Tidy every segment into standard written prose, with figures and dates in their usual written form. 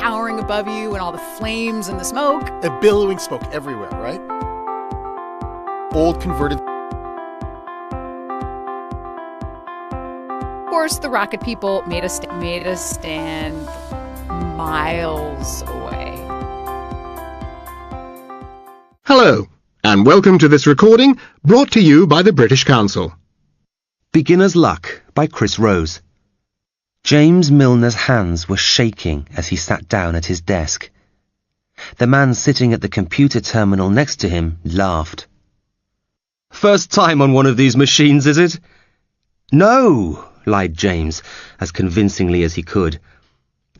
towering above you and all the flames and the smoke. The billowing smoke everywhere, right? Old converted. Of course, the rocket people made us stand miles away. Hello, and welcome to this recording brought to you by the British Council. Beginner's Luck by Chris Rose. James Milner's hands were shaking as he sat down at his desk. The man sitting at the computer terminal next to him laughed. "First time on one of these machines, is it?" "No," lied James, as convincingly as he could.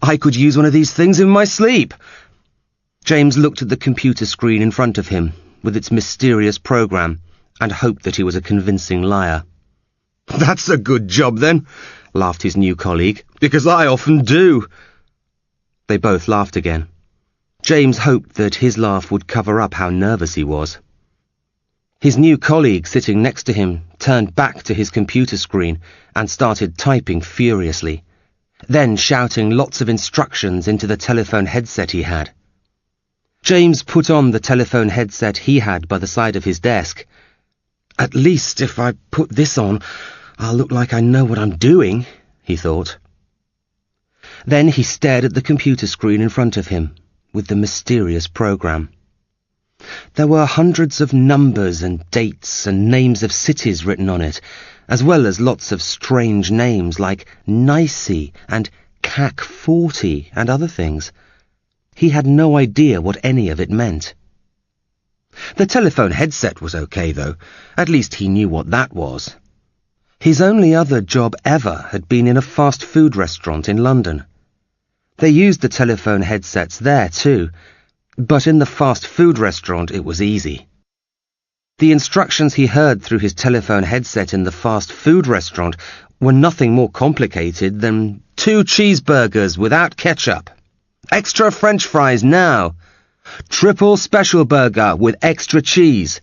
"I could use one of these things in my sleep." James looked at the computer screen in front of him, with its mysterious program, and hoped that he was a convincing liar. "That's a good job, then," laughed his new colleague, "because I often do." They both laughed again. James hoped that his laugh would cover up how nervous he was. His new colleague sitting next to him turned back to his computer screen and started typing furiously, then shouting lots of instructions into the telephone headset he had. James put on the telephone headset he had by the side of his desk. "At least if I put this on, I'll look like I know what I'm doing," he thought. Then he stared at the computer screen in front of him, with the mysterious program. There were hundreds of numbers and dates and names of cities written on it, as well as lots of strange names like Nicey and CAC 40 and other things. He had no idea what any of it meant. The telephone headset was okay, though. At least he knew what that was. His only other job ever had been in a fast food restaurant in London. They used the telephone headsets there too, but in the fast food restaurant it was easy. The instructions he heard through his telephone headset in the fast food restaurant were nothing more complicated than 2 cheeseburgers without ketchup, extra French fries now, triple special burger with extra cheese.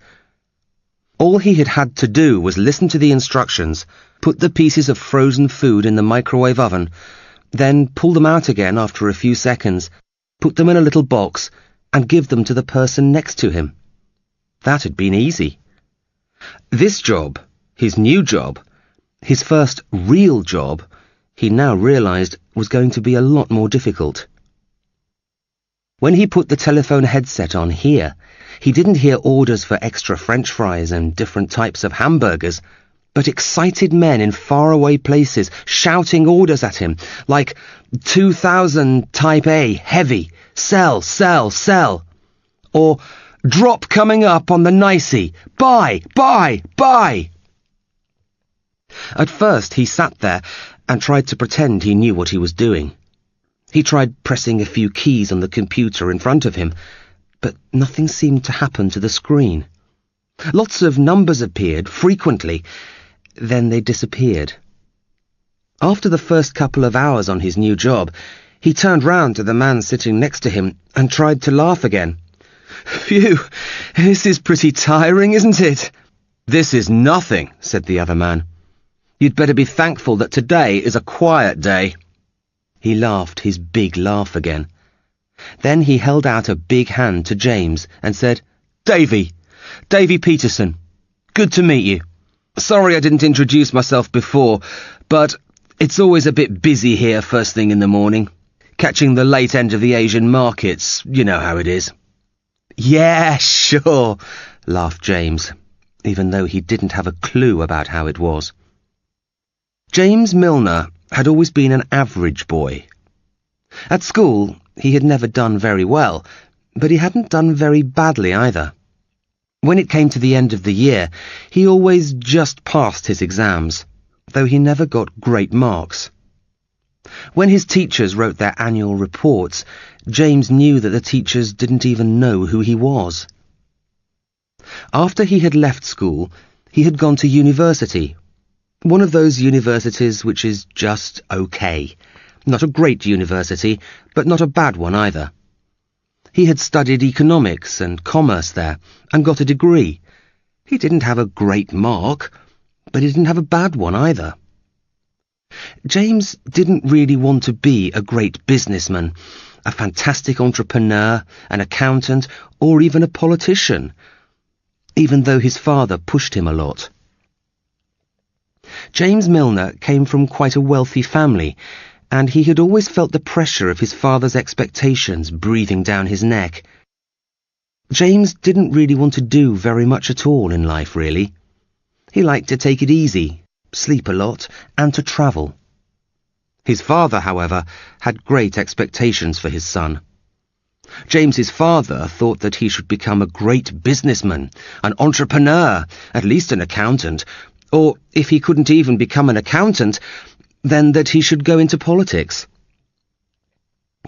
All he had had to do was listen to the instructions, put the pieces of frozen food in the microwave oven, then pull them out again after a few seconds, put them in a little box, and give them to the person next to him. That had been easy. This job, his new job, his first real job, he now realized was going to be a lot more difficult. When he put the telephone headset on here, he didn't hear orders for extra French fries and different types of hamburgers, but excited men in faraway places shouting orders at him, like 2000 Type A, heavy, sell, sell, sell, or drop coming up on the Nicey, buy, buy, buy. At first he sat there and tried to pretend he knew what he was doing. He tried pressing a few keys on the computer in front of him, but nothing seemed to happen to the screen. Lots of numbers appeared, frequently, then they disappeared. After the first couple of hours on his new job, he turned round to the man sitting next to him and tried to laugh again. "Phew, this is pretty tiring, isn't it?" "This is nothing," said the other man. "You'd better be thankful that today is a quiet day." He laughed his big laugh again. Then he held out a big hand to James and said, Davy Peterson. Good to meet you. Sorry I didn't introduce myself before, but it's always a bit busy here first thing in the morning. Catching the late end of the Asian markets, you know how it is." "Yeah, sure," laughed James, even though he didn't have a clue about how it was. James Milner had always been an average boy. At school, he had never done very well, but he hadn't done very badly either. When it came to the end of the year, he always just passed his exams, though he never got great marks. When his teachers wrote their annual reports, James knew that the teachers didn't even know who he was. After he had left school, he had gone to university. One of those universities which is just okay. Not a great university, but not a bad one either. He had studied economics and commerce there, and got a degree. He didn't have a great mark, but he didn't have a bad one either. James didn't really want to be a great businessman, a fantastic entrepreneur, an accountant, or even a politician, even though his father pushed him a lot. James Milner came from quite a wealthy family, and he had always felt the pressure of his father's expectations breathing down his neck. James didn't really want to do very much at all in life, really. He liked to take it easy, sleep a lot, and to travel. His father, however, had great expectations for his son. James's father thought that he should become a great businessman, an entrepreneur, at least an accountant, or if he couldn't even become an accountant, then that he should go into politics.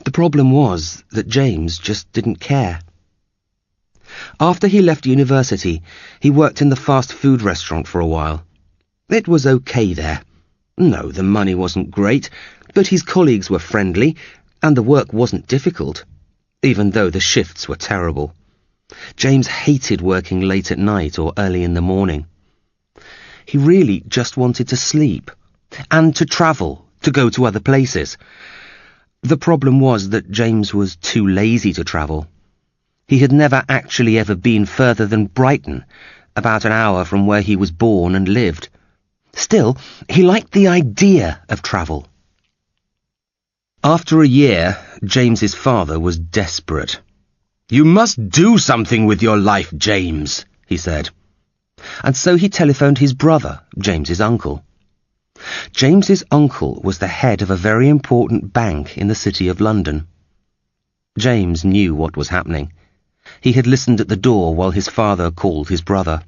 The problem was that James just didn't care. After he left university, he worked in the fast food restaurant for a while. It was okay there. No, the money wasn't great, but his colleagues were friendly, and the work wasn't difficult, even though the shifts were terrible. James hated working late at night or early in the morning. He really just wanted to sleep, and to travel, to go to other places. The problem was that James was too lazy to travel. He had never actually ever been further than Brighton, about an hour from where he was born and lived. Still, he liked the idea of travel. After a year, James's father was desperate. "You must do something with your life, James," he said. And so he telephoned his brother, James's uncle. James's uncle was the head of a very important bank in the City of London. James knew what was happening. He had listened at the door while his father called his brother.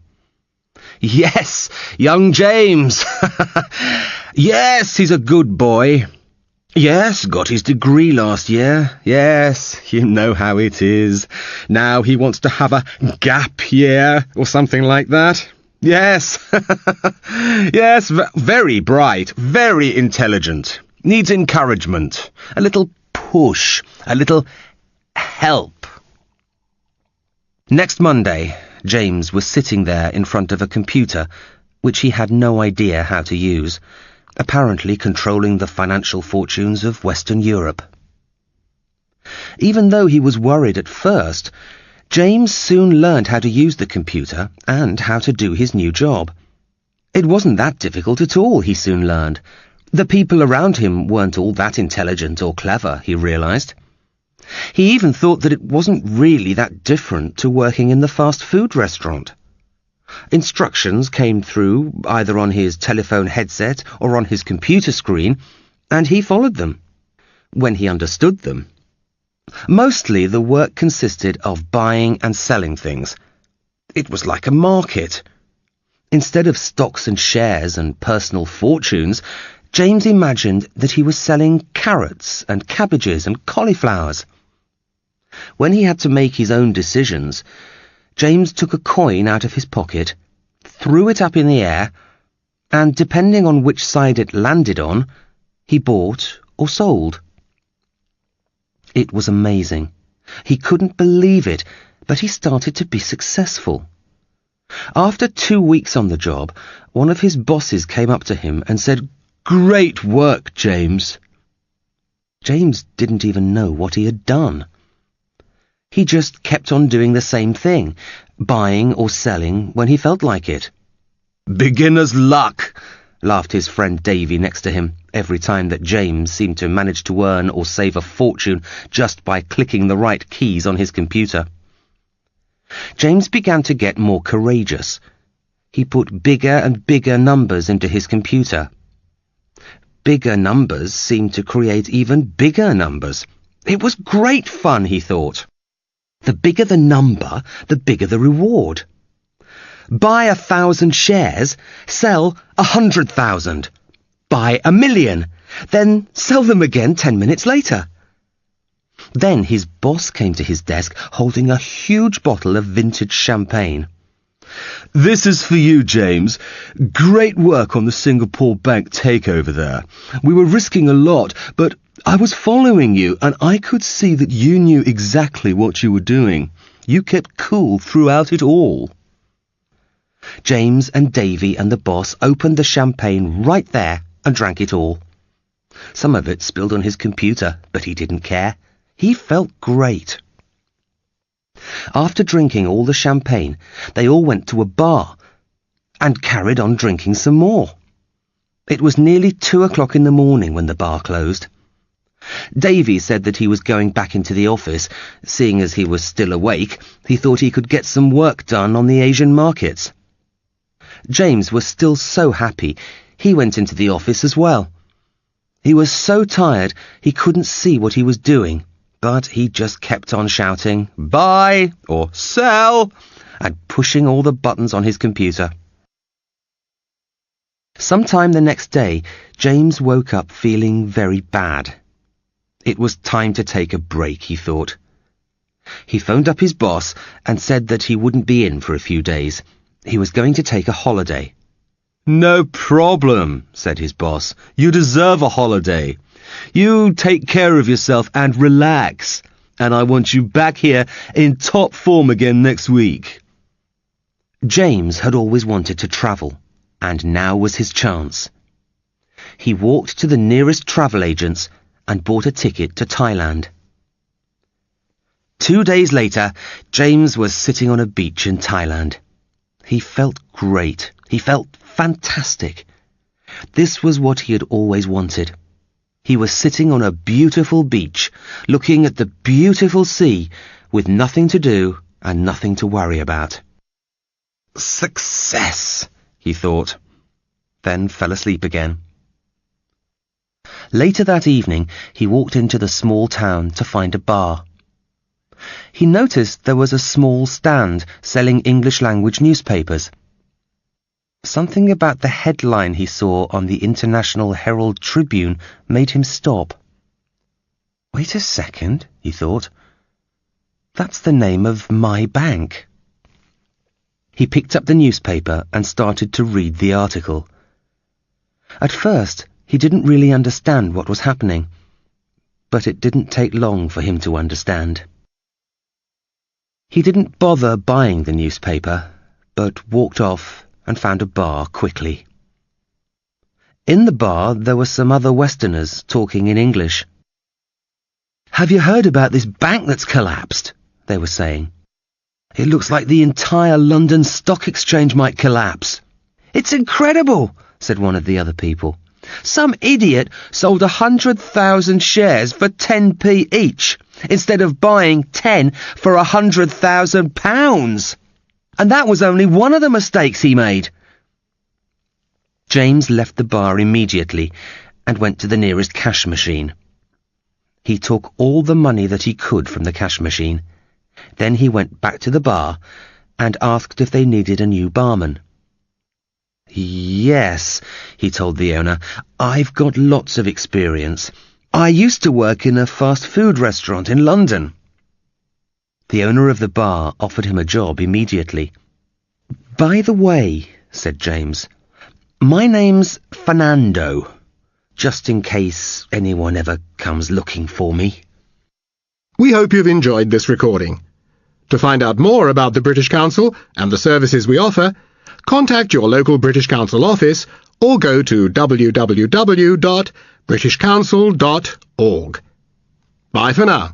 "Yes, young James. Yes, he's a good boy. Yes, got his degree last year. Yes, you know how it is. Now he wants to have a gap year or something like that. Yes, yes, very bright, very intelligent. Needs encouragement, a little push, a little help." Next Monday, James was sitting there in front of a computer, which he had no idea how to use, apparently controlling the financial fortunes of Western Europe. Even though he was worried at first, James soon learned how to use the computer and how to do his new job. It wasn't that difficult at all, he soon learned. The people around him weren't all that intelligent or clever, he realized. He even thought that it wasn't really that different to working in the fast food restaurant. Instructions came through either on his telephone headset or on his computer screen, and he followed them, when he understood them. Mostly the work consisted of buying and selling things. It was like a market. Instead of stocks and shares and personal fortunes, James imagined that he was selling carrots and cabbages and cauliflowers. When he had to make his own decisions, James took a coin out of his pocket, threw it up in the air, and depending on which side it landed on, he bought or sold. It was amazing. He couldn't believe it, but he started to be successful. After 2 weeks on the job, one of his bosses came up to him and said, "Great work, James." James didn't even know what he had done. He just kept on doing the same thing, buying or selling when he felt like it. "Beginner's luck," laughed his friend Davy next to him every time that James seemed to manage to earn or save a fortune just by clicking the right keys on his computer. James began to get more courageous. He put bigger and bigger numbers into his computer. Bigger numbers seemed to create even bigger numbers. It was great fun, he thought. The bigger the number, the bigger the reward. Buy 1,000 shares, sell 100,000. Buy 1,000,000, then sell them again 10 minutes later. Then his boss came to his desk holding a huge bottle of vintage champagne. "This is for you, James. Great work on the Singapore bank takeover there. We were risking a lot, but I was following you, and I could see that you knew exactly what you were doing. You kept cool throughout it all." James and Davy and the boss opened the champagne right there and drank it all. Some of it spilled on his computer, but he didn't care. He felt great. After drinking all the champagne, they all went to a bar and carried on drinking some more. It was nearly 2 o'clock in the morning when the bar closed. Davy said that he was going back into the office. Seeing as he was still awake, he thought he could get some work done on the Asian markets. James was still so happy, he went into the office as well. He was so tired he couldn't see what he was doing, but he just kept on shouting, "Buy!" or "Sell!" and pushing all the buttons on his computer. Sometime the next day, James woke up feeling very bad. It was time to take a break, he thought. He phoned up his boss and said that he wouldn't be in for a few days. He was going to take a holiday. "No problem," said his boss. "You deserve a holiday. You take care of yourself and relax, and I want you back here in top form again next week." James had always wanted to travel, and now was his chance. He walked to the nearest travel agents and bought a ticket to Thailand. 2 days later, James was sitting on a beach in Thailand. He felt great. He felt fantastic. This was what he had always wanted. He was sitting on a beautiful beach, looking at the beautiful sea, with nothing to do and nothing to worry about. Success, he thought, then fell asleep again. Later that evening, he walked into the small town to find a bar. He noticed there was a small stand selling English-language newspapers. Something about the headline he saw on the International Herald Tribune made him stop. Wait a second, he thought. That's the name of my bank. He picked up the newspaper and started to read the article. At first, he didn't really understand what was happening, but it didn't take long for him to understand. He didn't bother buying the newspaper, but walked off and found a bar quickly. In the bar, there were some other Westerners talking in English. "Have you heard about this bank that's collapsed?" they were saying. "It looks like the entire London Stock Exchange might collapse." "It's incredible," said one of the other people. "Some idiot sold 100,000 shares for 10p each, instead of buying 10 for £100,000. And that was only one of the mistakes he made." James left the bar immediately and went to the nearest cash machine. He took all the money that he could from the cash machine. Then he went back to the bar and asked if they needed a new barman. "Yes," he told the owner, "I've got lots of experience. I used to work in a fast food restaurant in London." The owner of the bar offered him a job immediately. "By the way," said James, "my name's Fernando, just in case anyone ever comes looking for me." We hope you've enjoyed this recording. To find out more about the British Council and the services we offer, contact your local British Council office or go to www.britishcouncil.org. Bye for now.